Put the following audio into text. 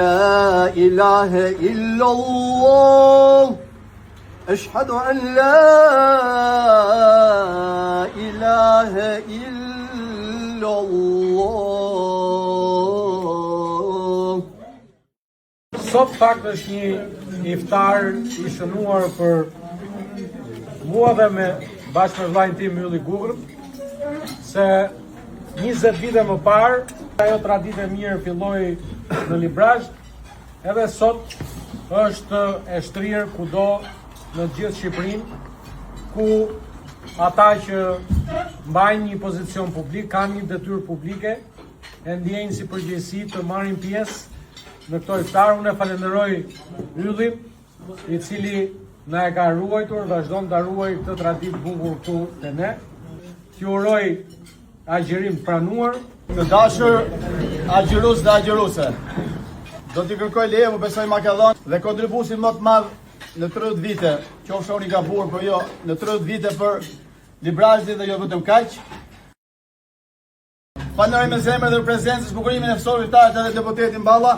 لا إله إلا الله أشهد أن لا إله إلا الله. Sot fakt është një iftar I shënuar për mua dhe me bashkë me vllajin tim Ylli Gugër, se 20 vite më parë ajo traditë e mirë filloi në Librazh, edhe sot është e shtrirë kudo në gjithë Shqipërinë, ku ata që mbajnë një pozicion publik, kanë një detyrë publike, e ndjejnë si përgjegjësi të marrin pjesë në këto iftar. Unë e falenderoj Yllin, I cili na e ka ruajtur, vazhdon ta ruajë këtë traditë bukur këtu te ne. T'ju uroj agjërim pranuar. Të dashur agjërues dhe agjëruese, do t'i kërkoj leje, më besoj ma ka dhënë, dhe kontribusin më të madh në 30 vite, qofsh unë I gabuar, por jo, në 30 vite për Librazhin dhe jo vetëm kaq. Falenderoj me zemër dhe për prezencën, bukurimin e fësorëve të edhe deputetin Balla.